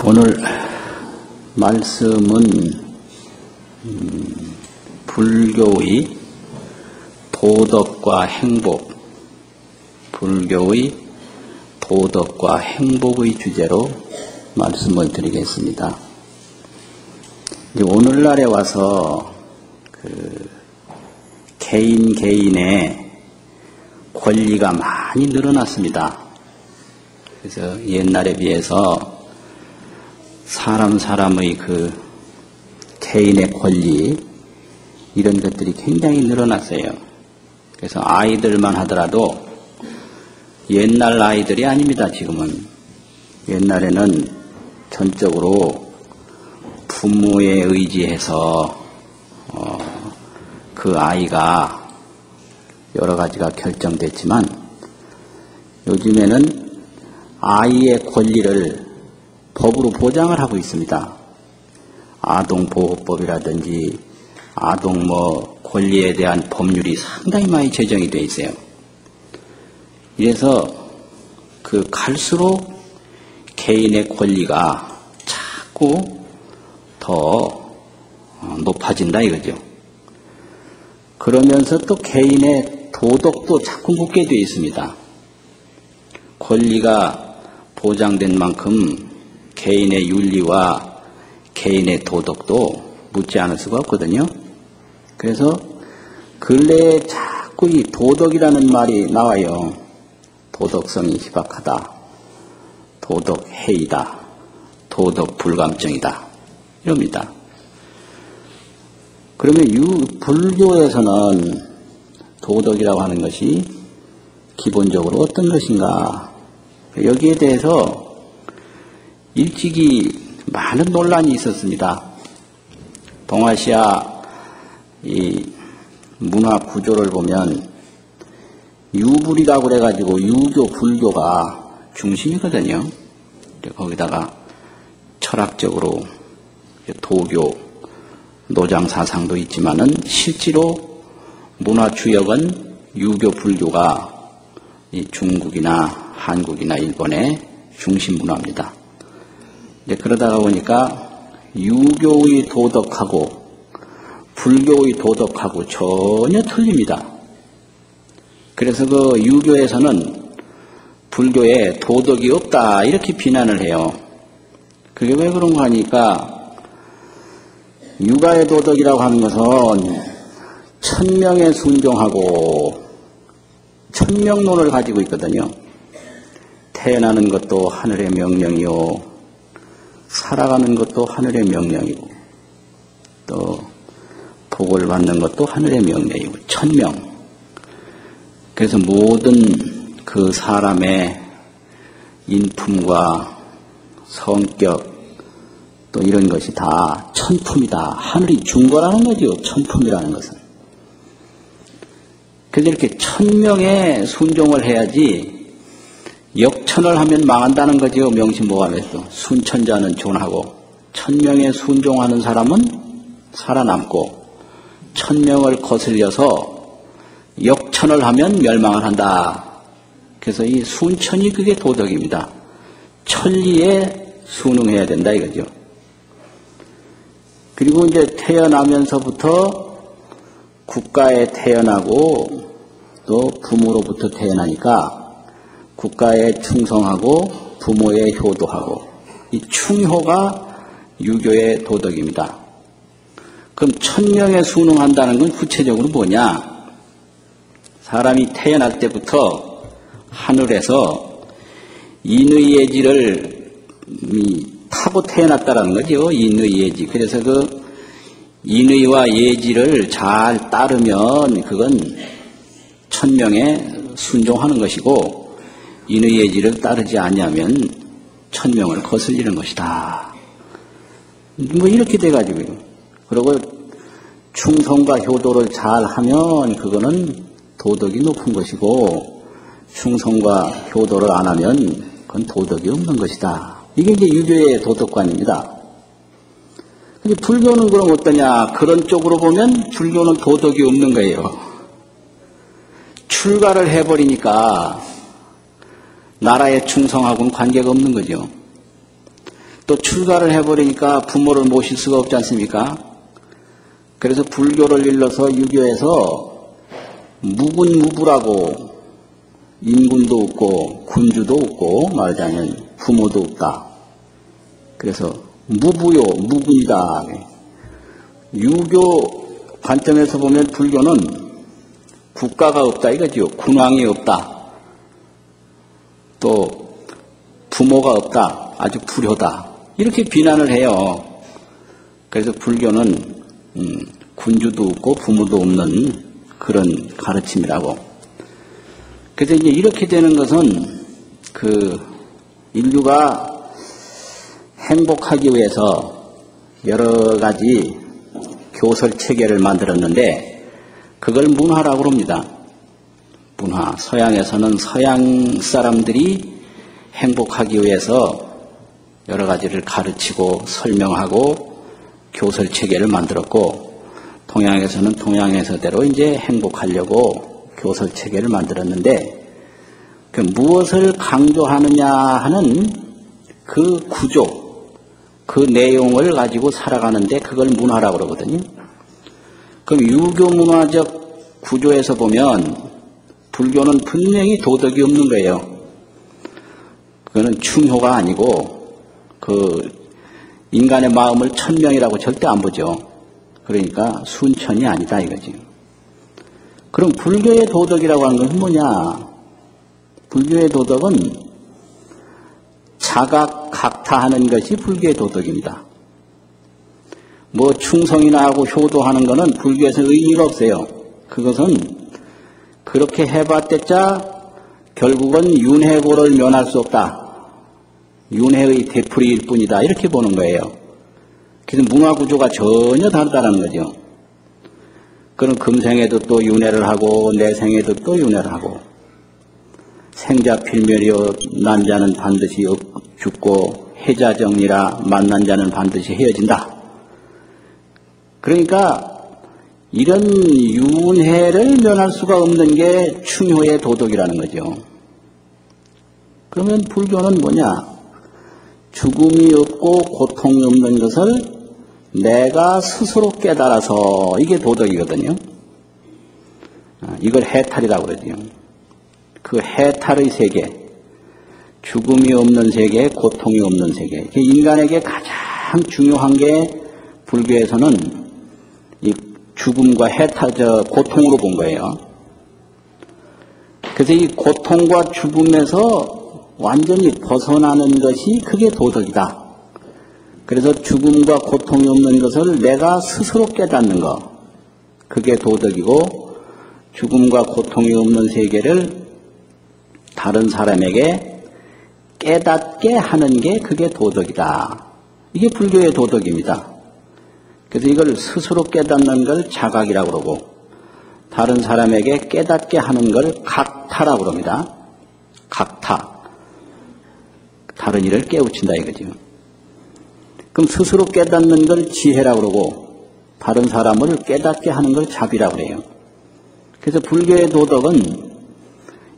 오늘 말씀은 불교의 도덕과 행복, 불교의 도덕과 행복의 주제로 말씀을 드리겠습니다. 이제 오늘날에 와서 개인의 권리가 많이 늘어났습니다. 그래서 옛날에 비해서 사람의 개인의 권리, 이런 것들이 굉장히 늘어났어요. 그래서 아이들만 하더라도 옛날 아이들이 아닙니다, 지금은. 옛날에는 전적으로 부모에 의지해서 그 아이가 여러 가지가 결정됐지만 요즘에는 아이의 권리를 법으로 보장을 하고 있습니다. 아동보호법이라든지 아동 권리에 대한 법률이 상당히 많이 제정이 되어 있어요. 이래서 갈수록 개인의 권리가 자꾸 더 높아진다 이거죠. 그러면서 또 개인의 도덕도 자꾸 묻게 되어 있습니다. 권리가 보장된 만큼 개인의 윤리와 개인의 도덕도 묻지 않을 수가 없거든요. 그래서 근래에 자꾸 이 도덕이라는 말이 나와요. 도덕성이 희박하다, 도덕해이다, 도덕불감증이다 이럽니다. 그러면 불교에서는 도덕이라고 하는 것이 기본적으로 어떤 것인가, 여기에 대해서 일찍이 많은 논란이 있었습니다. 동아시아 이 문화 구조를 보면 유불이라고 그래가지고 유교, 불교가 중심이거든요. 거기다가 철학적으로 도교, 노장 사상도 있지만은 실제로 문화 주역은 유교, 불교가 이 중국이나 한국이나 일본의 중심 문화입니다. 그러다가 보니까 유교의 도덕하고 불교의 도덕하고 전혀 틀립니다. 그래서 유교에서는 불교에 도덕이 없다 이렇게 비난을 해요. 그게 왜 그런가 하니까 육아의 도덕이라고 하는 것은 천명에 순종하고 천명론을 가지고 있거든요. 태어나는 것도 하늘의 명령이요, 살아가는 것도 하늘의 명령이고, 또 복을 받는 것도 하늘의 명령이고, 천명. 그래서 모든 그 사람의 인품과 성격, 또 이런 것이 다 천품이다. 하늘이 준 거라는 거죠, 천품이라는 것은. 그래서 이렇게 천명에 순종을 해야지 역천을 하면 망한다는 거죠. 명심보감에서. 순천자는 존하고 천명에 순종하는 사람은 살아남고 천명을 거슬려서 역천을 하면 멸망을 한다. 그래서 이 순천이 그게 도덕입니다. 천리에 순응해야 된다 이거죠. 그리고 이제 태어나면서부터 국가에 태어나고 또 부모로부터 태어나니까 국가에 충성하고 부모에 효도하고, 이 충효가 유교의 도덕입니다. 그럼 천명에 순응한다는 건 구체적으로 뭐냐? 사람이 태어날 때부터 하늘에서 인의 예지를 타고 태어났다라는 거죠. 인의 예지. 그래서 인의와 예지를 잘 따르면 그건 천명에 순종하는 것이고, 인의 예지를 따르지 않으면 천명을 거슬리는 것이다. 이렇게 돼가지고요. 그리고 충성과 효도를 잘 하면 그거는 도덕이 높은 것이고, 충성과 효도를 안 하면 그건 도덕이 없는 것이다. 이게 이제 유교의 도덕관입니다. 근데 불교는 그럼 어떠냐? 그런 쪽으로 보면 불교는 도덕이 없는 거예요. 출가를 해버리니까 나라에 충성하고는 관계가 없는 거죠. 또 또 출가를 해버리니까 부모를 모실 수가 없지 않습니까? 그래서 불교를 일러서 유교에서 무군무부라고 인군도 없고 군주도 없고 말하자면 부모도 없다. 그래서 무부요, 무군이다. 유교 관점에서 보면 불교는 국가가 없다 이거죠. 군왕이 없다. 또 부모가 없다. 아주 불효다. 이렇게 비난을 해요. 그래서 불교는 군주도 없고 부모도 없는 그런 가르침이라고. 그래서 이제 이렇게 되는 것은 인류가 행복하기 위해서 여러 가지 교설 체계를 만들었는데 그걸 문화라고 합니다. 문화. 서양에서는 서양 사람들이 행복하기 위해서 여러 가지를 가르치고 설명하고 교설 체계를 만들었고 동양에서는 동양에서대로 이제 행복하려고 교설 체계를 만들었는데 그 무엇을 강조하느냐 하는 그 구조 그 내용을 가지고 살아가는데 그걸 문화라고 그러거든요. 그럼 유교 문화적 구조에서 보면 불교는 분명히 도덕이 없는 거예요. 그거는 충효가 아니고 인간의 마음을 천명이라고 절대 안 보죠. 그러니까 순천이 아니다 이거지. 그럼 불교의 도덕이라고 하는 것은 뭐냐? 불교의 도덕은 자각, 각타하는 것이 불교의 도덕입니다. 뭐 충성이나 하고 효도하는 것은 불교에서 의미가 없어요. 그것은 그렇게 해봤댔자 결국은 윤회고를 면할 수 없다. 윤회의 되풀이일 뿐이다. 이렇게 보는 거예요. 그래서 문화구조가 전혀 다르다는 거죠. 그럼 금생에도 또 윤회를 하고 내생에도 또 윤회를 하고 생자필멸이여 난자는 반드시 죽고 해자정리라 만난 자는 반드시 헤어진다. 그러니까 이런 윤회를 면할 수가 없는 게 충효의 도덕이라는 거죠. 그러면 불교는 뭐냐? 죽음이 없고 고통이 없는 것을 내가 스스로 깨달아서 이게 도덕이거든요. 이걸 해탈이라고 그러죠. 그 해탈의 세계, 죽음이 없는 세계, 고통이 없는 세계. 인간에게 가장 중요한 게 불교에서는 이 죽음과 해탈, 고통으로 본 거예요. 그래서 이 고통과 죽음에서 완전히 벗어나는 것이 그게 도덕이다. 그래서 죽음과 고통이 없는 것을 내가 스스로 깨닫는 것. 그게 도덕이고 죽음과 고통이 없는 세계를 다른 사람에게 깨닫게 하는 게 그게 도덕이다. 이게 불교의 도덕입니다. 그래서 이걸 스스로 깨닫는 걸 자각이라고 그러고 다른 사람에게 깨닫게 하는 걸 각타라고 그럽니다. 각타. 다른 이를 깨우친다 이거죠. 그럼 스스로 깨닫는 걸 지혜라고 그러고 다른 사람을 깨닫게 하는 걸 자비라고 그래요. 그래서 불교의 도덕은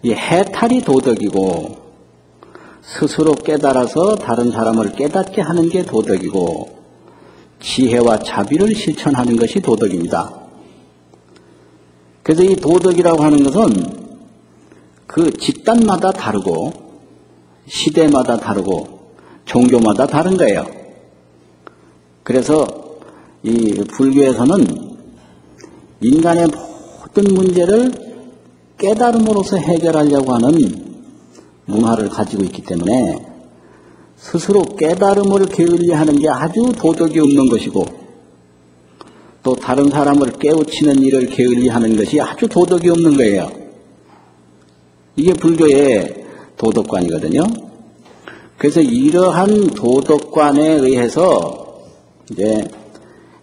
이 해탈이 도덕이고 스스로 깨달아서 다른 사람을 깨닫게 하는 게 도덕이고 지혜와 자비를 실천하는 것이 도덕입니다. 그래서 이 도덕이라고 하는 것은 그 집단마다 다르고 시대마다 다르고 종교마다 다른 거예요. 그래서 이 불교에서는 인간의 모든 문제를 깨달음으로써 해결하려고 하는 문화를 가지고 있기 때문에 스스로 깨달음을 게을리하는 게 아주 도덕이 없는 것이고 또 다른 사람을 깨우치는 일을 게을리하는 것이 아주 도덕이 없는 거예요. 이게 불교의 도덕관이거든요. 그래서 이러한 도덕관에 의해서 이제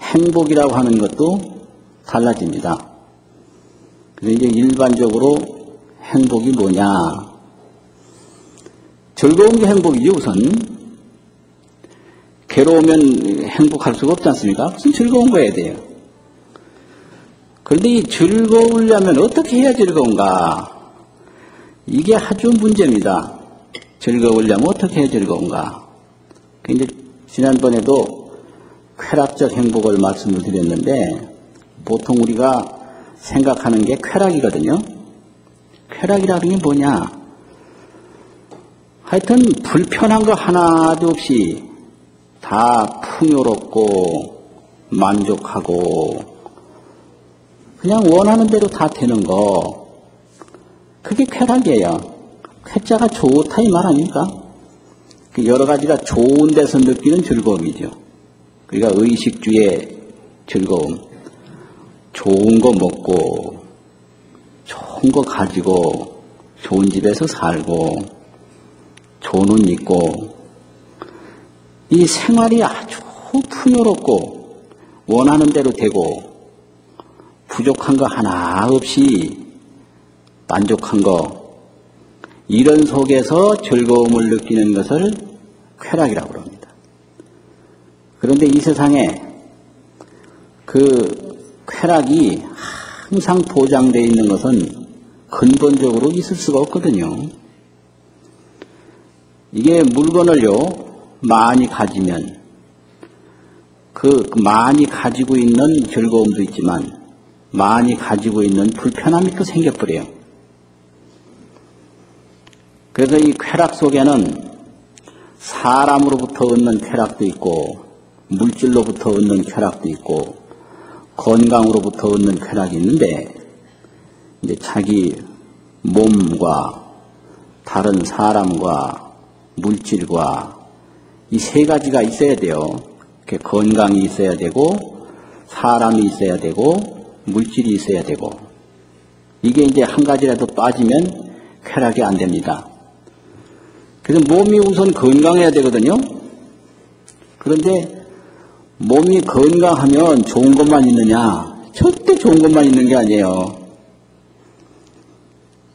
행복이라고 하는 것도 달라집니다. 그래서 이제 일반적으로 행복이 뭐냐? 즐거운 게 행복이죠, 우선. 괴로우면 행복할 수가 없지 않습니까? 무슨 즐거운 거 해야 돼요. 그런데 이 즐거우려면 어떻게 해야 즐거운가? 이게 아주 문제입니다. 즐거우려면 어떻게 해야 즐거운가? 이제 지난번에도 쾌락적 행복을 말씀을 드렸는데 보통 우리가 생각하는 게 쾌락이거든요. 쾌락이라는 게 뭐냐? 하여튼 불편한 거 하나도 없이 다 풍요롭고 만족하고 그냥 원하는 대로 다 되는 거, 그게 쾌락이에요. 쾌자가 좋다 이 말 아닙니까? 여러 가지가 좋은 데서 느끼는 즐거움이죠. 그러니까 의식주의 즐거움, 좋은 거 먹고 좋은 거 가지고 좋은 집에서 살고 좋은 옷 입고 이 생활이 아주 풍요롭고 원하는 대로 되고 부족한 거 하나 없이 만족한 거, 이런 속에서 즐거움을 느끼는 것을 쾌락이라고 합니다. 그런데 이 세상에 그 쾌락이 항상 보장되어 있는 것은 근본적으로 있을 수가 없거든요. 이게 물건을요 많이 가지면 그 많이 가지고 있는 즐거움도 있지만 많이 가지고 있는 불편함이 또 생겨버려요. 그래서 이 쾌락 속에는 사람으로부터 얻는 쾌락도 있고 물질로부터 얻는 쾌락도 있고 건강으로부터 얻는 쾌락이 있는데, 이제 자기 몸과 다른 사람과 물질과 이 세 가지가 있어야 돼요. 건강이 있어야 되고 사람이 있어야 되고 물질이 있어야 되고, 이게 이제 한 가지라도 빠지면 쾌락이 안 됩니다. 그래서 몸이 우선 건강해야 되거든요. 그런데 몸이 건강하면 좋은 것만 있느냐? 절대 좋은 것만 있는 게 아니에요.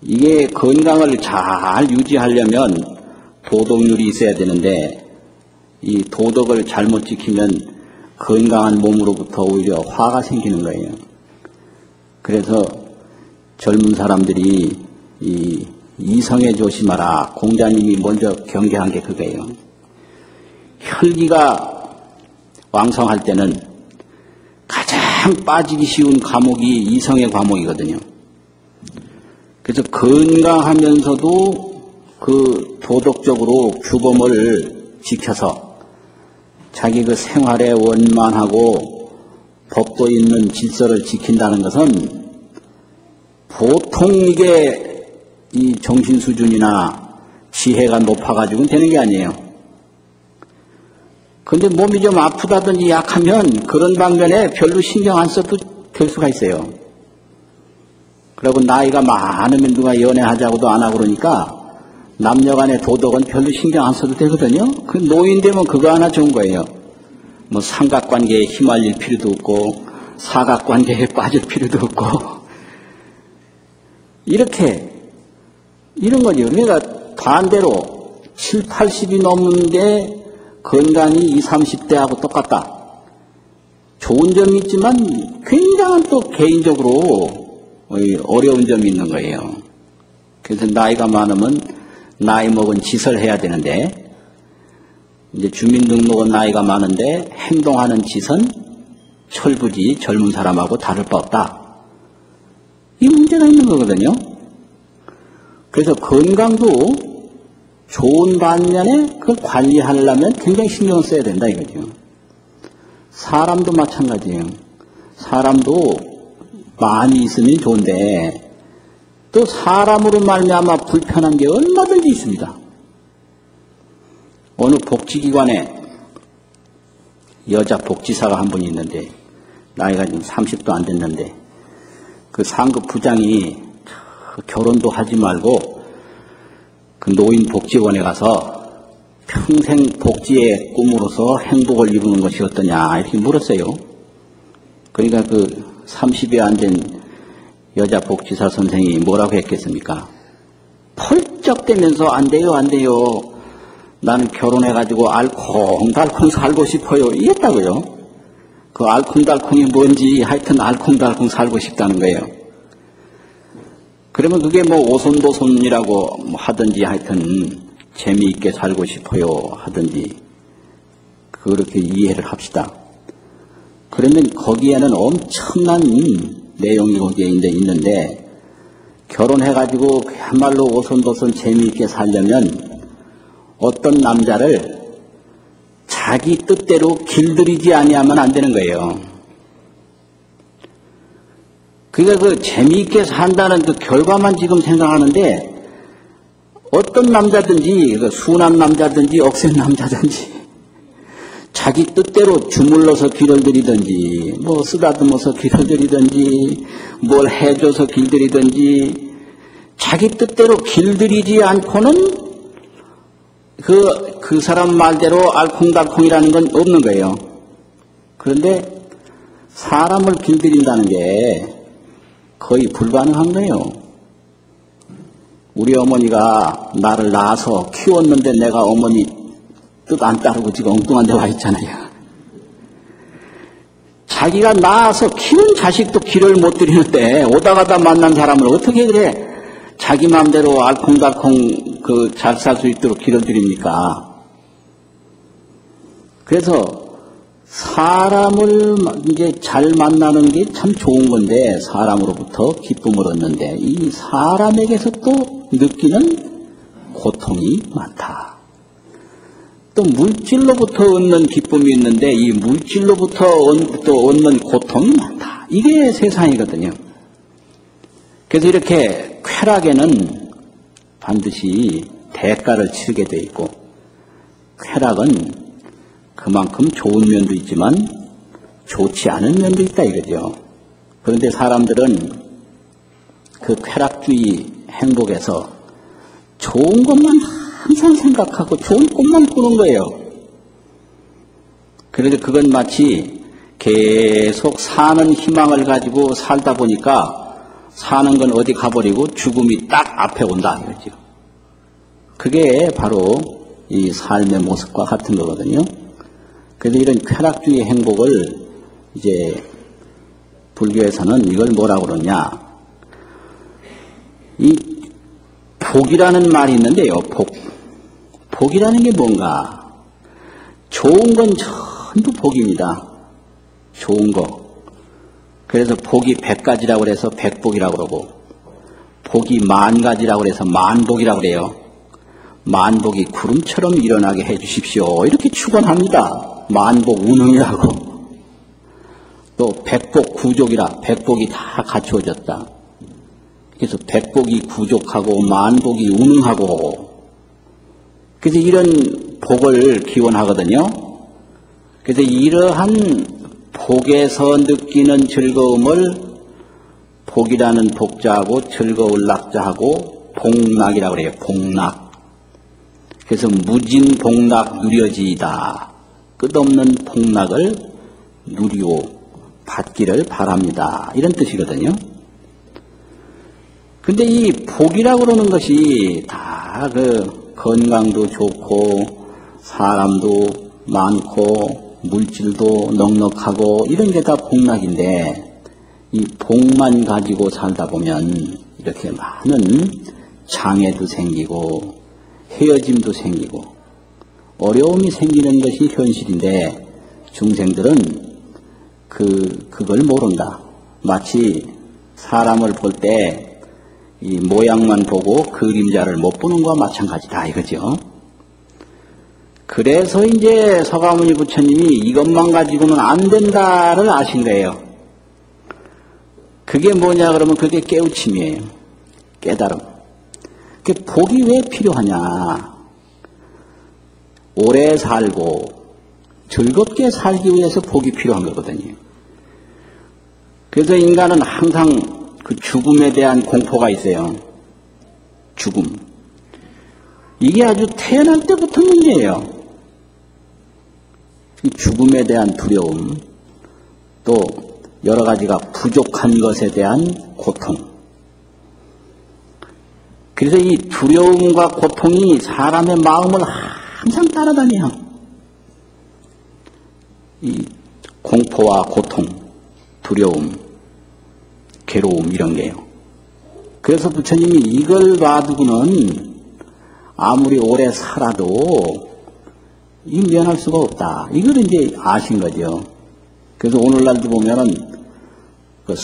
이게 건강을 잘 유지하려면 도덕률이 있어야 되는데, 이 도덕을 잘못 지키면 건강한 몸으로부터 오히려 화가 생기는 거예요. 그래서 젊은 사람들이 이 이성에 조심하라, 공자님이 먼저 경계한 게 그거예요. 혈기가 왕성할 때는 가장 빠지기 쉬운 과목이 이성의 과목이거든요. 그래서 건강하면서도 그 도덕적으로 규범을 지켜서 자기 그 생활에 원만하고 법도 있는 질서를 지킨다는 것은 보통 이게 이 정신 수준이나 지혜가 높아가지고는 되는 게 아니에요. 근데 몸이 좀 아프다든지 약하면 그런 방면에 별로 신경 안 써도 될 수가 있어요. 그리고 나이가 많으면 누가 연애하자고도 안 하고 그러니까 남녀간의 도덕은 별로 신경 안 써도 되거든요. 그 노인 되면 그거 하나 좋은 거예요. 뭐 삼각관계에 휘말릴 필요도 없고 사각관계에 빠질 필요도 없고 이런 거죠. 그러니까 반대로 7, 80이 넘는데 건강이 20, 30대하고 똑같다. 좋은 점이 있지만 굉장한 또 개인적으로 어려운 점이 있는 거예요. 그래서 나이가 많으면 나이 먹은 짓을 해야 되는데, 이제 주민등록은 나이가 많은데 행동하는 짓은 철부지 젊은 사람하고 다를 바 없다. 이 문제가 있는 거거든요. 그래서 건강도 좋은 반면에 그걸 관리하려면 굉장히 신경을 써야 된다 이거죠. 사람도 마찬가지예요. 사람도 많이 있으면 좋은데 또 사람으로 말미암아 불편한 게 얼마든지 있습니다. 어느 복지기관에 여자 복지사가 한 분이 있는데 나이가 지금 30도 안 됐는데 그 상급 부장이 결혼도 하지 말고 그 노인복지원에 가서 평생 복지의 꿈으로서 행복을 이루는 것이 어떠냐 이렇게 물었어요. 그러니까 그 30에 안 된 여자 복지사 선생이 뭐라고 했겠습니까? 펄쩍대면서 안 돼요 안 돼요. 나는 결혼해가지고 알콩달콩 살고 싶어요. 이랬다고요. 그 알콩달콩이 뭔지 하여튼 알콩달콩 살고 싶다는 거예요. 그러면 그게 뭐 오손도손이라고 하든지 하여튼 재미있게 살고 싶어요 하든지 그렇게 이해를 합시다. 그러면 거기에는 엄청난 내용이 거기에 있는데, 결혼해가지고 그야말로 오손도손 재미있게 살려면 어떤 남자를 자기 뜻대로 길들이지 아니하면 안 되는 거예요. 그러니까 그 재미있게 산다는 그 결과만 지금 생각하는데, 어떤 남자든지, 그 순한 남자든지 억센 남자든지 자기 뜻대로 주물러서 길을 들이든지, 뭐 쓰다듬어서 길을 들이든지, 뭘 해줘서 길들이든지, 자기 뜻대로 길들이지 않고는 그 사람 말대로 알콩달콩이라는 건 없는 거예요. 그런데 사람을 길들인다는 게 거의 불가능한 거예요. 우리 어머니가 나를 낳아서 키웠는데 내가 어머니 뜻 안 따르고 지금 엉뚱한 데 와 있잖아요. 자기가 낳아서 키운 자식도 길을 못 들이는데 오다 가다 만난 사람을 어떻게 그래 자기 마음대로 알콩달콩 잘 살 수 있도록 길을 들입니까? 그래서 사람을 이제 잘 만나는 게 참 좋은 건데, 사람으로부터 기쁨을 얻는데 이 사람에게서 또 느끼는 고통이 많다. 또 물질로부터 얻는 기쁨이 있는데 이 물질로부터 또 얻는 고통이 많다. 이게 세상이거든요. 그래서 이렇게 쾌락에는 반드시 대가를 치르게 돼 있고, 쾌락은 그만큼 좋은 면도 있지만 좋지 않은 면도 있다 이거죠. 그런데 사람들은 그 쾌락주의 행복에서 좋은 것만 항상 생각하고 좋은 꿈만 꾸는 거예요. 그런데 그건 마치 계속 사는 희망을 가지고 살다 보니까 사는 건 어디 가버리고 죽음이 딱 앞에 온다 이거죠. 그게 바로 이 삶의 모습과 같은 거거든요. 그래서 이런 쾌락주의 행복을 이제 불교에서는 이걸 뭐라고 그러냐. 이 복이라는 말이 있는데요. 복이라는 게 뭔가? 좋은 건 전부 복입니다. 좋은 거. 그래서 복이 100가지라고 그래서 백복이라고 그러고, 복이 10,000가지라고 그래서 만복이라고 그래요. 만복이 구름처럼 일어나게 해 주십시오. 이렇게 축원합니다. 만복 운흥이라고. 또 백복 구족이라, 백복이 다 갖추어졌다. 그래서 백복이 구족하고 만복이 운흥하고, 그래서 이런 복을 기원하거든요. 그래서 이러한 복에서 느끼는 즐거움을 복이라는 복자하고 즐거울 낙자하고 복락이라고 그래요. 복락. 그래서 무진복락 누려지이다. 끝없는 복락을 누리고 받기를 바랍니다. 이런 뜻이거든요. 근데 이 복이라고 그러는 것이 다 건강도 좋고 사람도 많고 물질도 넉넉하고 이런 게 다 복락인데, 이 복만 가지고 살다 보면 이렇게 많은 장애도 생기고 헤어짐도 생기고 어려움이 생기는 것이 현실인데, 중생들은 그걸 모른다. 마치 사람을 볼 때 이 모양만 보고 그림자를 못 보는 것과 마찬가지다 이거죠. 그래서 이제 서가모니 부처님이 이것만 가지고는 안 된다를 아신 거예요. 그게 뭐냐 그러면 그게 깨우침이에요. 깨달음. 그 복이 왜 필요하냐. 오래 살고 즐겁게 살기 위해서 복이 필요한 거거든요. 그래서 인간은 항상 그 죽음에 대한 공포가 있어요. 죽음. 이게 아주 태어날 때부터 문제예요. 죽음에 대한 두려움, 또 여러 가지가 부족한 것에 대한 고통. 그래서 이 두려움과 고통이 사람의 마음을 항상 따라다녀요. 이 공포와 고통, 두려움, 괴로움 이런 게요. 그래서 부처님이 이걸 놔두고는 아무리 오래 살아도 이 면할 수가 없다. 이걸 이제 아신 거죠. 그래서 오늘날도 보면은 그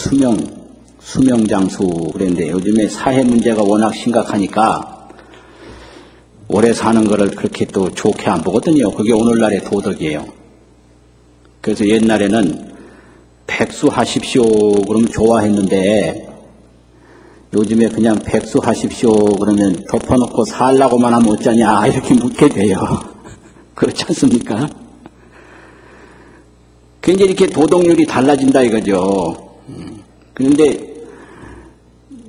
수명장수 그랬는데 요즘에 사회 문제가 워낙 심각하니까 오래 사는 거를 그렇게 또 좋게 안 보거든요. 그게 오늘날의 도덕이에요. 그래서 옛날에는 백수하십시오 그러면 좋아했는데 요즘에 그냥 백수하십시오 그러면 덮어놓고 살라고만 하면 어쩌냐 이렇게 묻게 돼요. 그렇지 않습니까? 굉장히 이렇게 도덕률이 달라진다 이거죠. 그런데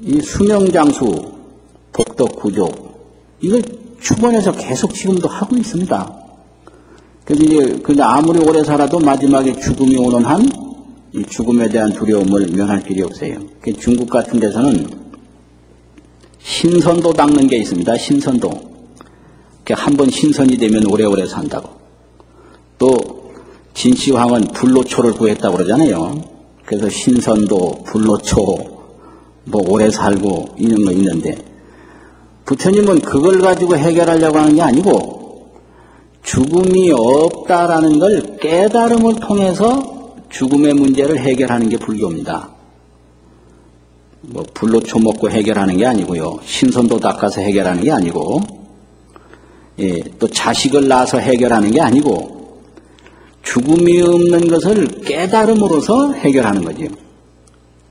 이 수명장수, 복덕구조 이걸 추번해서 계속 지금도 하고 있습니다. 그래서 이제 근데 아무리 오래 살아도 마지막에 죽음이 오는 한 이 죽음에 대한 두려움을 면할 길이 없어요. 중국 같은 데서는 신선도 닦는 게 있습니다. 신선도. 한번 신선이 되면 오래오래 산다고. 또 진시황은 불로초를 구했다고 그러잖아요. 그래서 신선도, 불로초, 뭐 오래 살고 이런 거 있는데 부처님은 그걸 가지고 해결하려고 하는 게 아니고 죽음이 없다라는 걸 깨달음을 통해서 죽음의 문제를 해결하는 게 불교입니다. 뭐 불로초 먹고 해결하는 게 아니고요. 신선도 닦아서 해결하는 게 아니고 예, 또 자식을 낳아서 해결하는 게 아니고 죽음이 없는 것을 깨달음으로써 해결하는 거죠.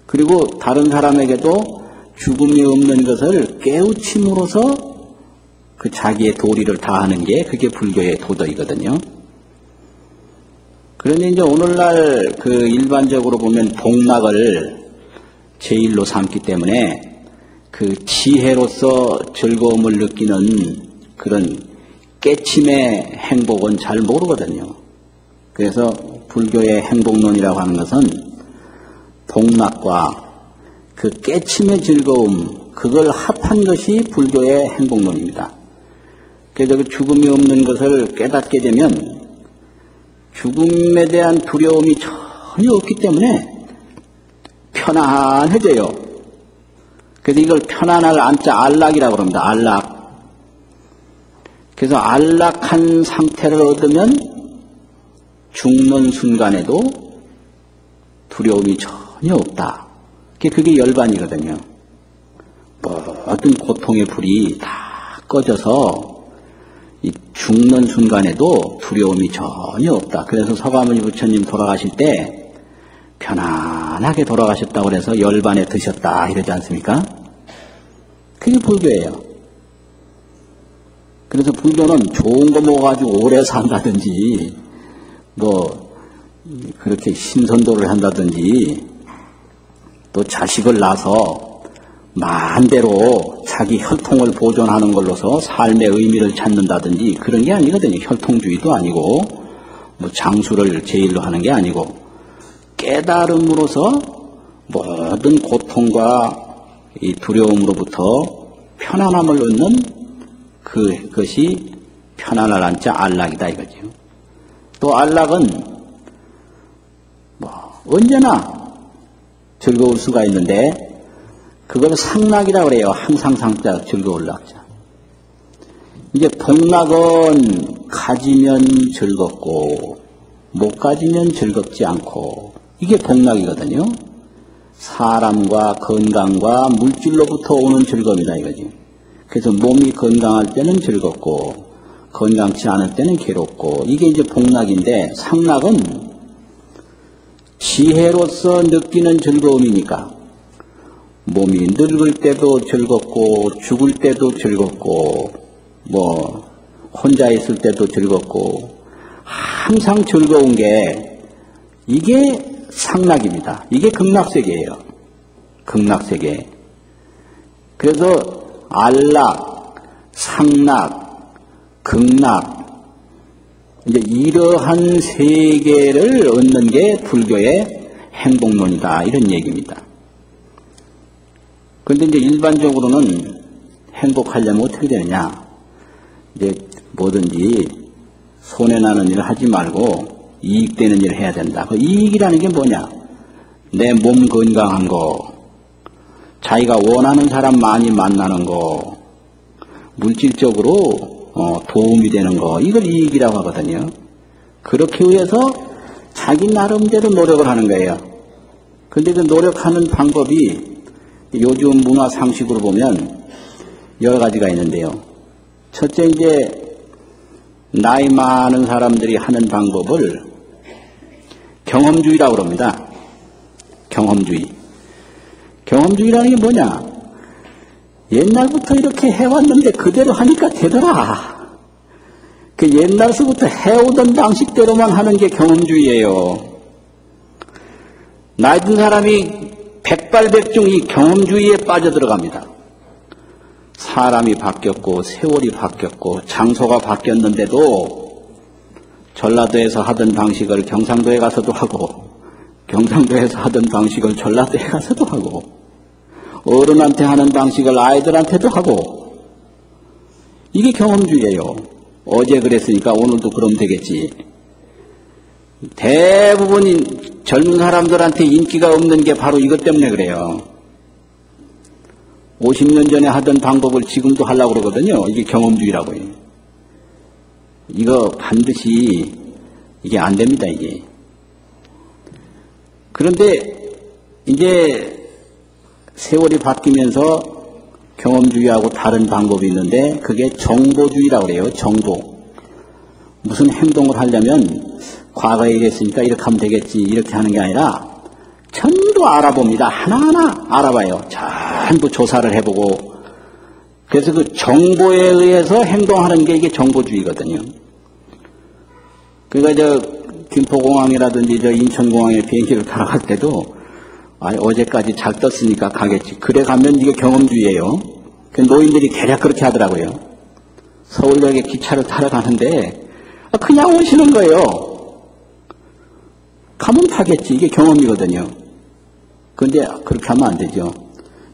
그리고 다른 사람에게도 죽음이 없는 것을 깨우침으로써 그 자기의 도리를 다하는 게 그게 불교의 도덕이거든요. 그런데 이제 오늘날 그 일반적으로 보면 복락을 제일로 삼기 때문에 그 지혜로서 즐거움을 느끼는 그런 깨침의 행복은 잘 모르거든요. 그래서 불교의 행복론이라고 하는 것은 복락과 그 깨침의 즐거움 그걸 합한 것이 불교의 행복론입니다. 그래서 그 죽음이 없는 것을 깨닫게 되면 죽음에 대한 두려움이 전혀 없기 때문에 편안해져요. 그래서 이걸 편안할 안자 안락이라고 합니다. 안락. 그래서 안락한 상태를 얻으면 죽는 순간에도 두려움이 전혀 없다. 그게 열반이거든요. 모든 고통의 불이 다 꺼져서 이 죽는 순간에도 두려움이 전혀 없다. 그래서 서가모니 부처님 돌아가실 때 편안하게 돌아가셨다고 그래서 열반에 드셨다 이러지 않습니까? 그게 불교예요. 그래서 불교는 좋은 거 먹어가지고 오래 산다든지 뭐 그렇게 신선도를 한다든지 또 자식을 낳아서 마음대로 자기 혈통을 보존하는 걸로서 삶의 의미를 찾는다든지 그런 게 아니거든요. 혈통주의도 아니고 뭐 장수를 제일로 하는 게 아니고 깨달음으로써 모든 고통과 이 두려움으로부터 편안함을 얻는 그것이 편안할 안자 안락이다 이거죠. 또 안락은 뭐 언제나 즐거울 수가 있는데 그걸 상락이라고 그래요. 항상 상자 즐거울 낙자. 이제 복락은 가지면 즐겁고 못 가지면 즐겁지 않고 이게 복락이거든요. 사람과 건강과 물질로부터 오는 즐거움이다 이거지. 그래서 몸이 건강할 때는 즐겁고 건강치 않을 때는 괴롭고 이게 이제 복락인데 상락은 지혜로서 느끼는 즐거움이니까 몸이 늙을 때도 즐겁고 죽을 때도 즐겁고 뭐 혼자 있을 때도 즐겁고 항상 즐거운 게 이게 상락입니다. 이게 극락세계예요. 극락세계. 그래서 안락, 상락, 극락 이제 이러한 세계를 얻는 게 불교의 행복론이다 이런 얘기입니다. 그런데 이제 일반적으로는 행복하려면 어떻게 되느냐? 이제 뭐든지 손해나는 일을 하지 말고 이익되는 일을 해야 된다. 그 이익이라는 게 뭐냐? 내 몸 건강한 거, 자기가 원하는 사람 많이 만나는 거, 물질적으로 도움이 되는 거, 이걸 이익이라고 하거든요. 그렇게 위해서 자기 나름대로 노력을 하는 거예요. 근데 그 노력하는 방법이 요즘 문화 상식으로 보면 여러 가지가 있는데요. 첫째, 이제 나이 많은 사람들이 하는 방법을 경험주의라고 합니다. 경험주의. 경험주의라는 게 뭐냐? 옛날부터 이렇게 해왔는데 그대로 하니까 되더라. 그 옛날서부터 해오던 방식대로만 하는 게 경험주의예요. 나이 든 사람이 백발백중 이 경험주의에 빠져들어갑니다. 사람이 바뀌었고 세월이 바뀌었고 장소가 바뀌었는데도 전라도에서 하던 방식을 경상도에 가서도 하고 경상도에서 하던 방식을 전라도에 가서도 하고 어른한테 하는 방식을 아이들한테도 하고 이게 경험주의예요. 어제 그랬으니까 오늘도 그러면 되겠지. 대부분 젊은 사람들한테 인기가 없는 게 바로 이것 때문에 그래요. 50년 전에 하던 방법을 지금도 하려고 그러거든요. 이게 경험주의라고 해요. 이거 반드시 이게 안 됩니다, 이게. 그런데 이제 세월이 바뀌면서 경험주의하고 다른 방법이 있는데 그게 정보주의라고 그래요. 정보. 무슨 행동을 하려면 과거에 이랬으니까 이렇게 하면 되겠지 이렇게 하는 게 아니라 전부 알아봅니다. 하나하나 알아봐요. 전부 조사를 해보고 그래서 그 정보에 의해서 행동하는 게 이게 정보주의거든요. 그러니까 김포공항이라든지 인천공항에 비행기를 타러 갈 때도 어제까지 잘 떴으니까 가겠지. 그래 가면 이게 경험주의예요. 노인들이 대략 그렇게 하더라고요. 서울역에 기차를 타러 가는데 그냥 오시는 거예요. 가면 타겠지. 이게 경험이거든요. 그런데 그렇게 하면 안 되죠.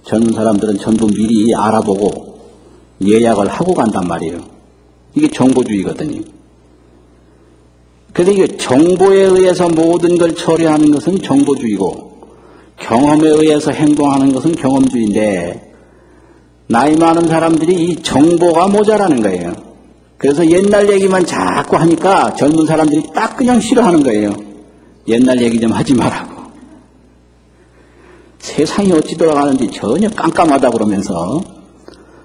젊은 사람들은 전부 미리 알아보고 예약을 하고 간단 말이에요. 이게 정보주의거든요. 그래서 이게 정보에 의해서 모든 걸 처리하는 것은 정보주의고 경험에 의해서 행동하는 것은 경험주의인데 나이 많은 사람들이 이 정보가 모자라는 거예요. 그래서 옛날 얘기만 자꾸 하니까 젊은 사람들이 딱 그냥 싫어하는 거예요. 옛날 얘기 좀 하지 말라고. 세상이 어찌 돌아가는지 전혀 깜깜하다 그러면서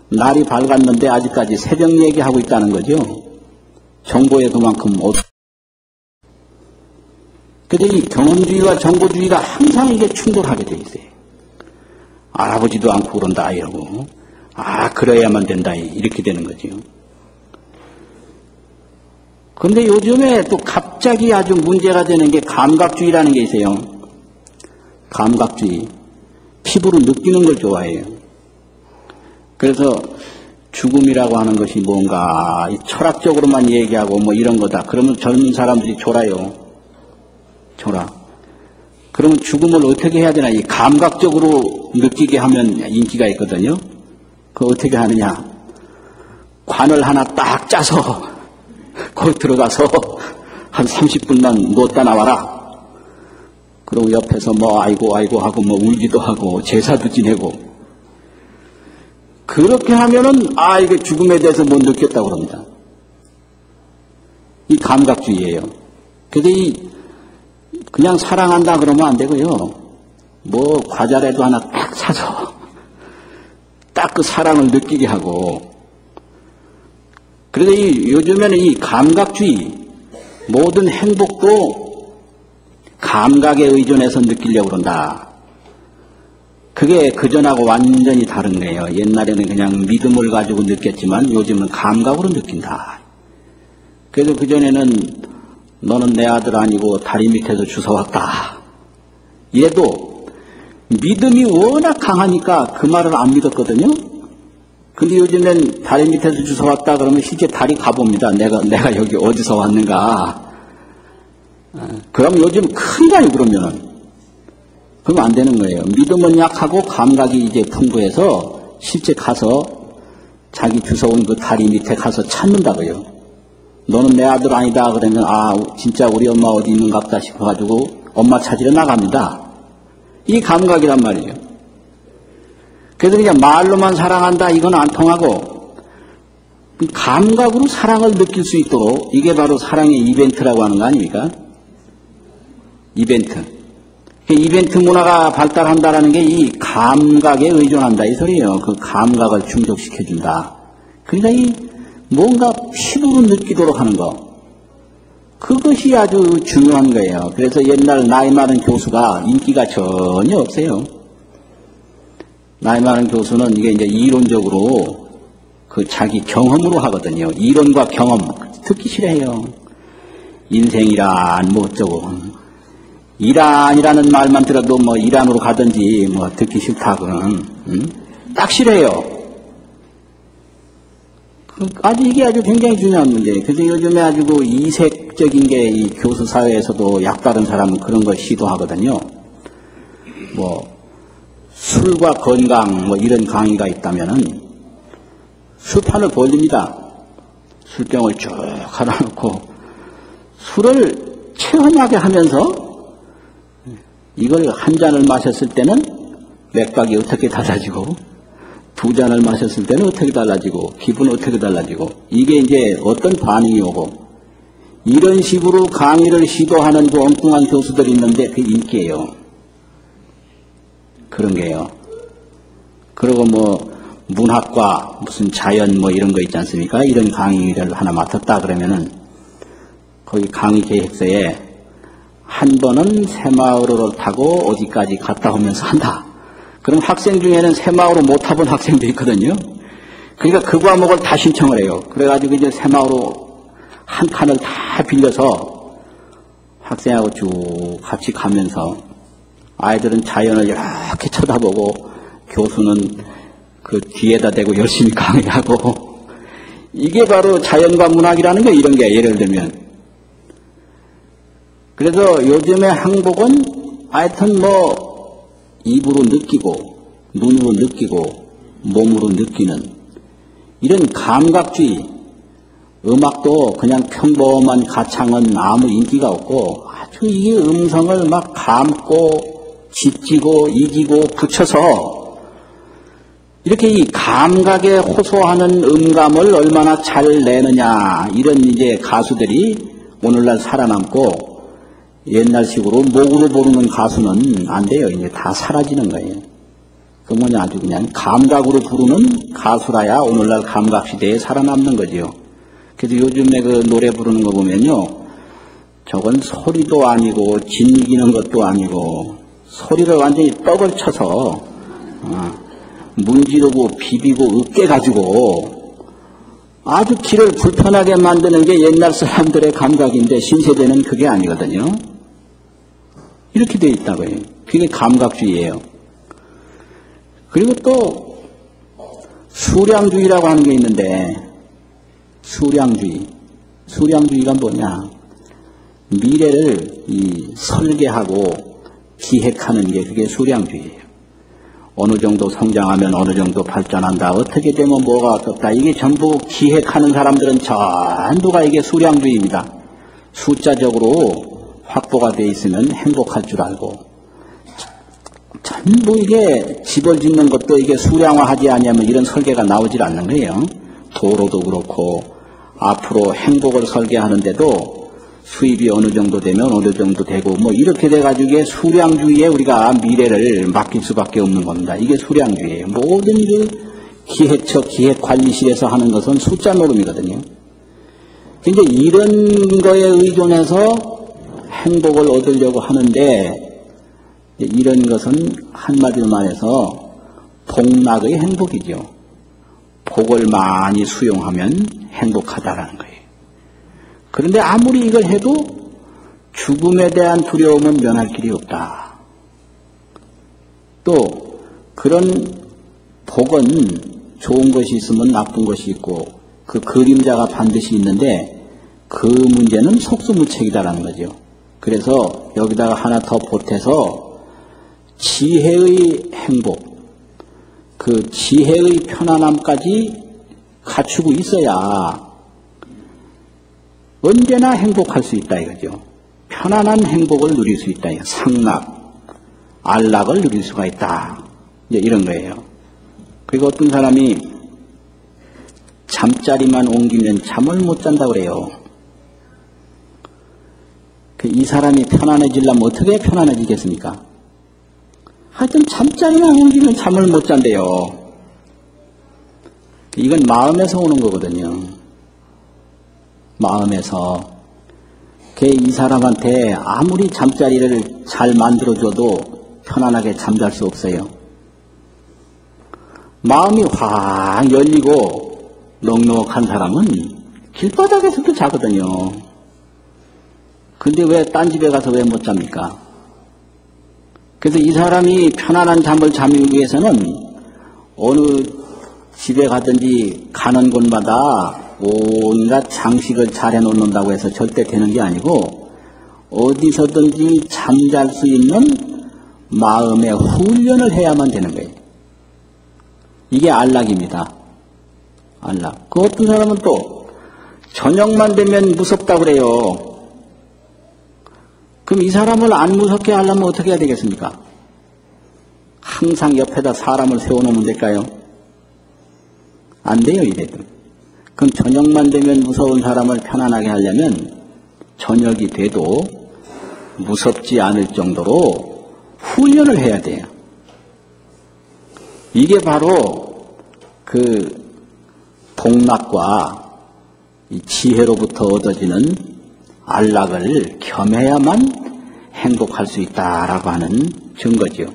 날이 밝았는데 아직까지 새벽 얘기하고 있다는 거죠. 정보에 그만큼 그런데 이 경험주의와 정보주의가 항상 이게 충돌하게 돼 있어요. 알아보지도 않고 그런다 이러고 그래야만 된다 이렇게 되는 거죠. 그런데 요즘에 또 갑자기 아주 문제가 되는 게 감각주의라는 게 있어요. 감각주의. 피부로 느끼는 걸 좋아해요. 그래서 죽음이라고 하는 것이 뭔가 철학적으로만 얘기하고 뭐 이런 거다. 그러면 젊은 사람들이 졸아요. 졸아. 그러면 죽음을 어떻게 해야 되나? 이 감각적으로 느끼게 하면 인기가 있거든요. 그거 어떻게 하느냐? 관을 하나 딱 짜서 거기 들어가서 한 30분만 놓다 나와라. 그리고 옆에서 뭐 아이고 하고 뭐 울기도 하고 제사도 지내고 그렇게 하면은 이게 죽음에 대해서 못 느꼈다고 그럽니다. 이 감각주의예요. 근데 그냥 사랑한다 그러면 안 되고요. 뭐 과자라도 하나 딱 사서 딱 그 사랑을 느끼게 하고 그래서 요즘에는 이 감각주의 모든 행복도 감각에 의존해서 느끼려고 그런다. 그게 그전하고 완전히 다른 거예요. 옛날에는 그냥 믿음을 가지고 느꼈지만 요즘은 감각으로 느낀다. 그래서 그전에는 너는 내 아들 아니고 다리 밑에서 주워왔다. 얘도 믿음이 워낙 강하니까 그 말을 안 믿었거든요. 근데 요즘엔 다리 밑에서 주워왔다 그러면 실제 다리 가봅니다. 내가 여기 어디서 왔는가. 그럼 요즘 큰일 나요, 그러면은. 그러면 안 되는 거예요. 믿음은 약하고 감각이 이제 풍부해서 실제 가서 자기 주워온 그 다리 밑에 가서 찾는다고요. 너는 내 아들 아니다 그러면 진짜 우리 엄마 어디 있는갑다 싶어가지고 엄마 찾으러 나갑니다. 이 감각이란 말이에요. 그래서 그냥 말로만 사랑한다 이건 안 통하고 감각으로 사랑을 느낄 수 있도록 이게 바로 사랑의 이벤트라고 하는 거 아닙니까? 이벤트. 이벤트 문화가 발달한다라는 게 이 감각에 의존한다 이 소리예요. 그 감각을 충족시켜준다. 그러니까 이 뭔가 피부로 느끼도록 하는 거. 그것이 아주 중요한 거예요. 그래서 옛날 나이 많은 교수가 인기가 전혀 없어요. 나이 많은 교수는 이게 이제 이론적으로 그 자기 경험으로 하거든요. 이론과 경험 듣기 싫어해요. 인생이란 뭐 어쩌고 이란이라는 말만 들어도 뭐 이란으로 가든지 뭐 듣기 싫다고는 딱 싫어해요. 이게 아주 굉장히 중요한 문제예요. 그래서 요즘에 아주 그 이색적인 게 이 교수 사회에서도 약다른 사람은 그런 걸 시도하거든요. 뭐 술과 건강 뭐 이런 강의가 있다면은 술판을 벌립니다. 술병을 쭉 하나 놓고 술을 체험하게 하면서 이걸 한 잔을 마셨을 때는 맥박이 어떻게 달라지고 두 잔을 마셨을 때는 어떻게 달라지고 기분은 어떻게 달라지고 이게 이제 어떤 반응이 오고 이런 식으로 강의를 시도하는 그 엉뚱한 교수들이 있는데 그게 인기예요. 그런 게요. 그리고 뭐 문학과 무슨 자연 뭐 이런 거 있지 않습니까? 이런 강의를 하나 맡았다 그러면은 거기 강의 계획서에 한 번은 새마을호를 타고 어디까지 갔다 오면서 한다. 그럼 학생 중에는 새마을호 못 타본 학생도 있거든요. 그러니까 그 과목을 다 신청을 해요. 그래가지고 이제 새마을호 한 칸을 다 빌려서 학생하고 쭉 같이 가면서 아이들은 자연을 이렇게 쳐다보고 교수는 그 뒤에다 대고 열심히 강의하고 이게 바로 자연과 문학이라는 게 이런 게 예를 들면 그래서 요즘의 항복은 하여튼 뭐 입으로 느끼고 눈으로 느끼고 몸으로 느끼는 이런 감각주의 음악도 그냥 평범한 가창은 아무 인기가 없고 아주 이 음성을 막 감고 짓지고 이기고 붙여서 이렇게 이 감각에 호소하는 음감을 얼마나 잘 내느냐 이런 이제 가수들이 오늘날 살아남고 옛날식으로 목으로 부르는 가수는 안 돼요. 이제 다 사라지는 거예요. 그 뭐냐 아주 그냥 감각으로 부르는 가수라야 오늘날 감각 시대에 살아남는 거지요. 그래서 요즘에 그 노래 부르는 거 보면요. 저건 소리도 아니고 진이기는 것도 아니고 소리를 완전히 떡을 쳐서 문지르고 비비고 으깨가지고 아주 귀를 불편하게 만드는 게 옛날 사람들의 감각인데 신세대는 그게 아니거든요. 이렇게 돼 있다고요. 그게 감각주의예요. 그리고 또 수량주의라고 하는 게 있는데 수량주의가 뭐냐? 미래를 설계하고 기획하는 게 그게 수량주의예요. 어느 정도 성장하면 어느 정도 발전한다. 어떻게 되면 뭐가 어떻다. 이게 전부 기획하는 사람들은 전부가 이게 수량주의입니다. 숫자적으로 확보가 돼 있으면 행복할 줄 알고 전부 이게 집을 짓는 것도 이게 수량화하지 않으면 이런 설계가 나오질 않는 거예요. 도로도 그렇고 앞으로 행복을 설계하는데도 수입이 어느 정도 되면 어느 정도 되고 뭐 이렇게 돼가지고 이게 수량주의에 우리가 미래를 맡길 수밖에 없는 겁니다. 이게 수량주의예요. 모든 그 기획처 기획관리실에서 하는 것은 숫자 노름이거든요. 이제 이런 거에 의존해서 행복을 얻으려고 하는데 이런 것은 한마디로 말해서 복락의 행복이죠. 복을 많이 수용하면 행복하다라는 거예요. 그런데 아무리 이걸 해도 죽음에 대한 두려움은 면할 길이 없다. 또 그런 복은 좋은 것이 있으면 나쁜 것이 있고 그 그림자가 반드시 있는데 그 문제는 속수무책이다라는 거죠. 그래서 여기다가 하나 더 보태서 지혜의 행복, 그 지혜의 편안함까지 갖추고 있어야 언제나 행복할 수 있다 이거죠. 편안한 행복을 누릴 수 있다. 상락, 안락을 누릴 수가 있다. 이제 이런 거예요. 그리고 어떤 사람이 잠자리만 옮기면 잠을 못 잔다 그래요. 이 사람이 편안해지려면 어떻게 편안해지겠습니까? 하여튼 잠자리만 옮기면 잠을 못 잔대요. 이건 마음에서 오는 거거든요. 마음에서. 이 사람한테 아무리 잠자리를 잘 만들어줘도 편안하게 잠잘 수 없어요. 마음이 확 열리고 넉넉한 사람은 길바닥에서도 자거든요. 근데 왜 딴 집에 가서 왜 못 잡니까? 그래서 이 사람이 편안한 잠을 자기 위해서는 어느 집에 가든지 가는 곳마다 온갖 장식을 잘 해놓는다고 해서 절대 되는 게 아니고 어디서든지 잠잘 수 있는 마음의 훈련을 해야만 되는 거예요. 이게 안락입니다. 안락. 그 어떤 사람은 또 저녁만 되면 무섭다고 그래요. 그럼 이 사람을 안 무섭게 하려면 어떻게 해야 되겠습니까? 항상 옆에다 사람을 세워놓으면 될까요? 안 돼요, 이래도. 그럼 저녁만 되면 무서운 사람을 편안하게 하려면 저녁이 돼도 무섭지 않을 정도로 훈련을 해야 돼요. 이게 바로 그 복락과 이 지혜로부터 얻어지는 안락을 겸해야만 행복할 수 있다라고 하는 증거죠.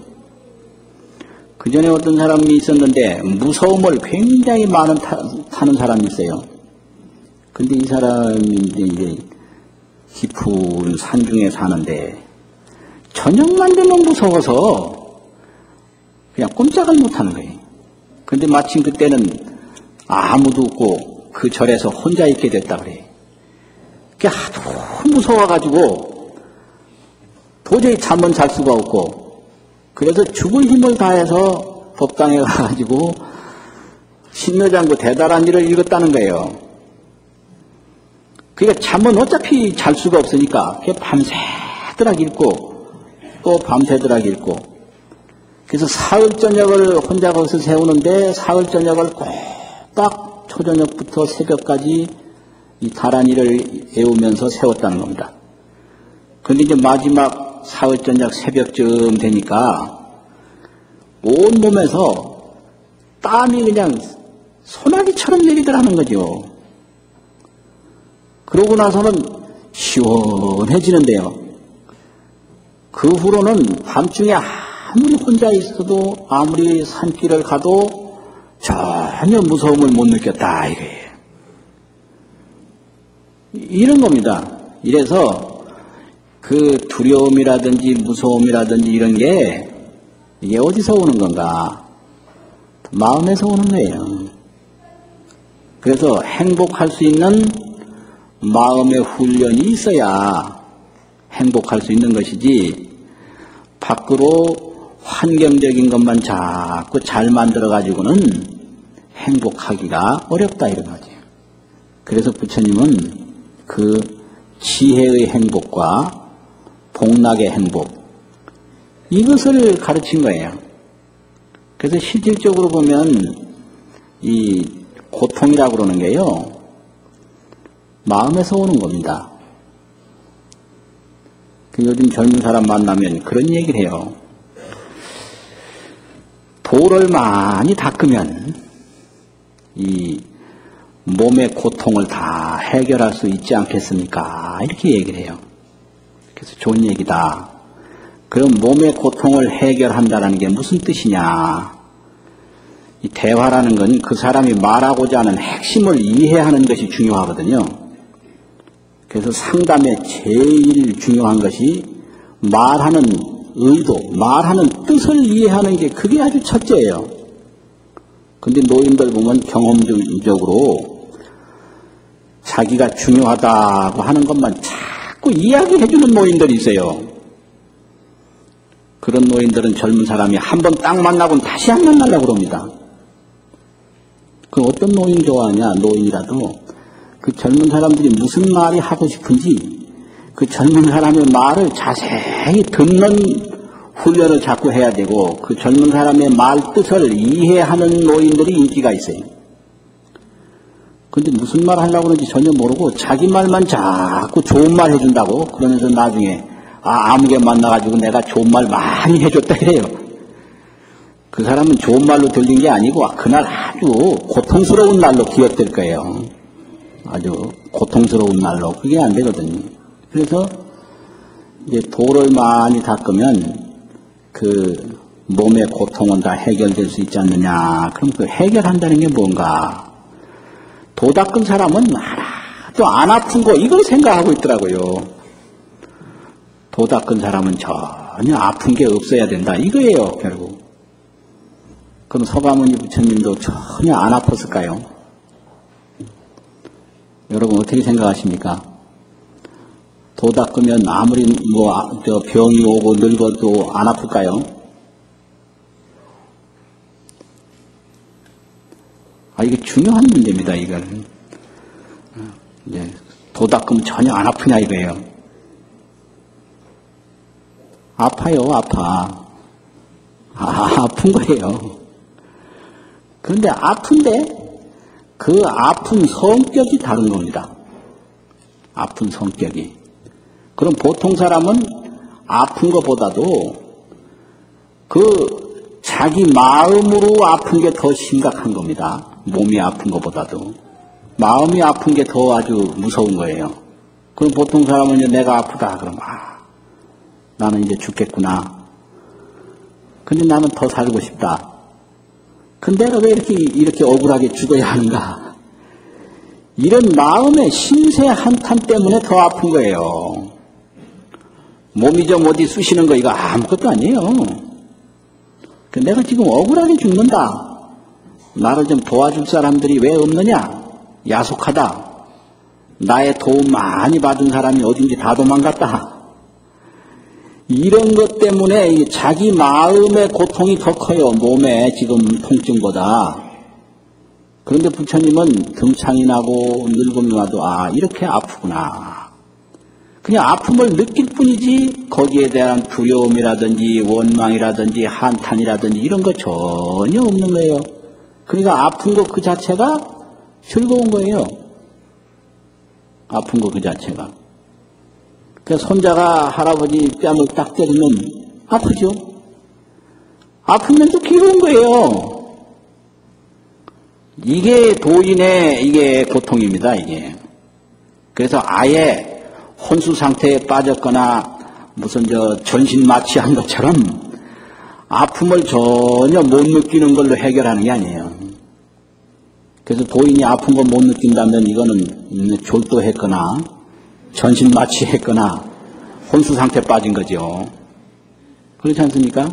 그 전에 어떤 사람이 있었는데 무서움을 굉장히 많은 타는 사람이 있어요. 근데 이 사람이 이제 깊은 산중에 사는데 저녁만 되면 무서워서 그냥 꼼짝을 못하는 거예요. 근데 마침 그때는 아무도 없고 그 절에서 혼자 있게 됐다 그래요. 그게 하도 무서워가지고 도저히 잠은 잘 수가 없고 그래서 죽을 힘을 다해서 법당에 가가지고 신묘장구 대단한 일을 읽었다는 거예요. 그러니까 잠은 어차피 잘 수가 없으니까 밤새도록 읽고 또 밤새도록 읽고 그래서 사흘 저녁을 혼자 거기서 세우는데 사흘 저녁을 꼭 초저녁부터 새벽까지 이 다란이를 외우면서 세웠다는 겁니다. 그런데 이제 마지막 사흘 저녁 새벽쯤 되니까 온몸에서 땀이 그냥 소나기처럼 내리더라는 거죠. 그러고 나서는 시원해지는데요. 그 후로는 밤중에 아무리 혼자 있어도 아무리 산길을 가도 전혀 무서움을 못 느꼈다 이거예요. 이런 겁니다. 이래서 그 두려움이라든지 무서움이라든지 이런 게 이게 어디서 오는 건가? 마음에서 오는 거예요. 그래서 행복할 수 있는 마음의 훈련이 있어야 행복할 수 있는 것이지 밖으로 환경적인 것만 자꾸 잘 만들어가지고는 행복하기가 어렵다 이런 거죠. 그래서 부처님은 그 지혜의 행복과 복락의 행복 이것을 가르친 거예요. 그래서 실질적으로 보면 이 고통이라고 그러는 게요. 마음에서 오는 겁니다. 요즘 젊은 사람 만나면 그런 얘기를 해요. 돌을 많이 닦으면 이 몸의 고통을 다 해결할 수 있지 않겠습니까? 이렇게 얘기를 해요. 그래서 좋은 얘기다. 그럼 몸의 고통을 해결한다는 게 무슨 뜻이냐? 이 대화라는 건 그 사람이 말하고자 하는 핵심을 이해하는 것이 중요하거든요. 그래서 상담에 제일 중요한 것이 말하는 의도, 말하는 뜻을 이해하는 게 그게 아주 첫째예요. 근데 노인들 보면 경험적으로 자기가 중요하다고 하는 것만 자꾸 이야기해주는 노인들이 있어요. 그런 노인들은 젊은 사람이 한 번 딱 만나고는 다시 안 만나려고 그럽니다. 그 어떤 노인 좋아하냐? 노인이라도 그 젊은 사람들이 무슨 말이 하고 싶은지 그 젊은 사람의 말을 자세히 듣는 훈련을 자꾸 해야 되고 그 젊은 사람의 말 뜻을 이해하는 노인들이 인기가 있어요. 근데 무슨 말 하려고 그러는지 전혀 모르고 자기 말만 자꾸 좋은 말 해준다고 그러면서 나중에 아무개 만나가지고 내가 좋은 말 많이 해줬다 이래요. 그 사람은 좋은 말로 들린 게 아니고 그날 아주 고통스러운 날로 기억될 거예요. 아주 고통스러운 날로. 그게 안 되거든요. 그래서 이제 도를 많이 닦으면 그 몸의 고통은 다 해결될 수 있지 않느냐. 그럼 그 해결한다는 게 뭔가? 도 닦은 사람은 하나도 안 아픈 거 이걸 생각하고 있더라고요. 도 닦은 사람은 전혀 아픈 게 없어야 된다. 이거예요, 결국. 그럼 서가모니 부처님도 전혀 안 아팠을까요? 여러분 어떻게 생각하십니까? 도 닦으면 아무리 병이 오고 늙어도 안 아플까요? 이게 중요한 문제입니다, 이걸. 이제 도 닦으면 전혀 안 아프냐 이거예요. 아파요, 아파. 아픈 거예요. 그런데 아픈데 그 아픈 성격이 다른 겁니다. 아픈 성격이. 그럼 보통 사람은 아픈 것보다도 그 자기 마음으로 아픈 게 더 심각한 겁니다. 몸이 아픈 것보다도. 마음이 아픈 게 더 아주 무서운 거예요. 그럼 보통 사람은 이제 내가 아프다. 그럼 나는 이제 죽겠구나. 근데 나는 더 살고 싶다. 근데 내가 왜 이렇게 억울하게 죽어야 하는가? 이런 마음의 심세 한탄 때문에 더 아픈 거예요. 몸이 좀 어디 쑤시는 거 이거 아무것도 아니에요. 내가 지금 억울하게 죽는다. 나를 좀 도와줄 사람들이 왜 없느냐? 야속하다. 나의 도움 많이 받은 사람이 어딘지 다 도망갔다. 이런 것 때문에 자기 마음의 고통이 더 커요. 몸의 지금 통증보다. 그런데 부처님은 등창이 나고 늙음이 와도 이렇게 아프구나. 그냥 아픔을 느낄 뿐이지 거기에 대한 두려움이라든지 원망이라든지 한탄이라든지 이런 거 전혀 없는 거예요. 그러니까 아픈 거 그 자체가 즐거운 거예요. 아픈 거 그 자체가. 그래서 손자가 할아버지 뺨을 딱 때리면 아프죠. 아프면 또 괴로운 거예요. 이게 도인의 이게 고통입니다. 이게. 그래서 아예 혼수 상태에 빠졌거나 무슨 전신 마취한 것처럼 아픔을 전혀 못 느끼는 걸로 해결하는 게 아니에요. 그래서 도인이 아픈 거 못 느낀다면 이거는 졸도했거나 전신 마취했거나 혼수 상태에 빠진 거죠. 그렇지 않습니까?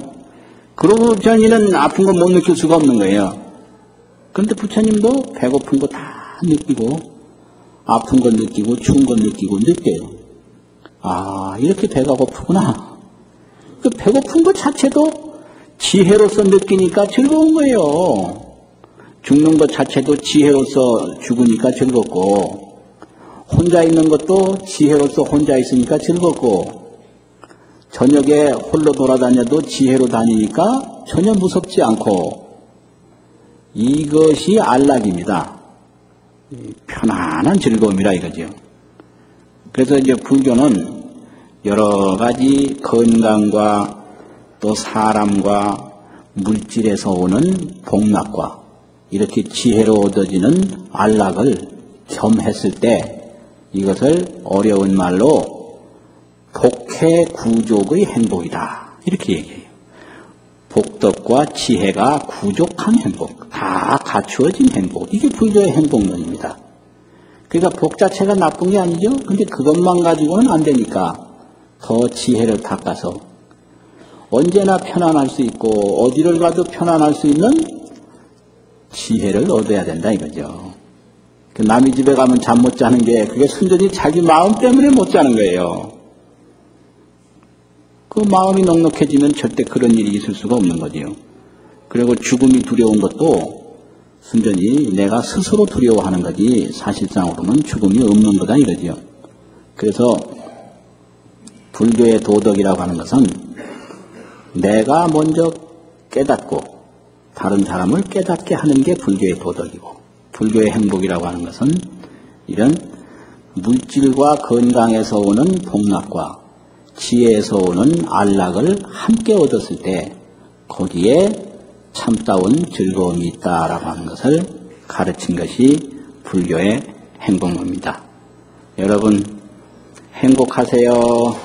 그러고 부처님은 아픈 거 못 느낄 수가 없는 거예요. 그런데 부처님도 배고픈 거 다 느끼고 아픈 걸 느끼고 추운 걸 느끼고 느껴요. 이렇게 배가 고프구나. 그 배고픈 것 자체도 지혜로서 느끼니까 즐거운 거예요. 죽는 것 자체도 지혜로서 죽으니까 즐겁고 혼자 있는 것도 지혜로서 혼자 있으니까 즐겁고 저녁에 홀로 돌아다녀도 지혜로 다니니까 전혀 무섭지 않고 이것이 안락입니다. 편안한 즐거움이라 이거죠. 그래서 이제 불교는 여러 가지 건강과 또 사람과 물질에서 오는 복락과 이렇게 지혜로 얻어지는 안락을 겸했을 때 이것을 어려운 말로 복해구족의 행복이다. 이렇게 얘기해요. 복덕과 지혜가 구족한 행복, 다 갖추어진 행복. 이게 불교의 행복론입니다. 그러니까 복 자체가 나쁜 게 아니죠. 근데 그것만 가지고는 안 되니까 더 지혜를 닦아서 언제나 편안할 수 있고 어디를 가도 편안할 수 있는 지혜를 얻어야 된다 이거죠. 남의 집에 가면 잠 못 자는 게 그게 순전히 자기 마음 때문에 못 자는 거예요. 그 마음이 넉넉해지면 절대 그런 일이 있을 수가 없는 거지요. 그리고 죽음이 두려운 것도 순전히 내가 스스로 두려워하는 거지 사실상으로는 죽음이 없는 거다 이거지요. 그래서 불교의 도덕이라고 하는 것은 내가 먼저 깨닫고 다른 사람을 깨닫게 하는 게 불교의 도덕이고 불교의 행복이라고 하는 것은 이런 물질과 건강에서 오는 복락과 지혜에서 오는 안락을 함께 얻었을 때 거기에 참다운 즐거움이 있다라고 하는 것을 가르친 것이 불교의 행복론입니다. 여러분 행복하세요.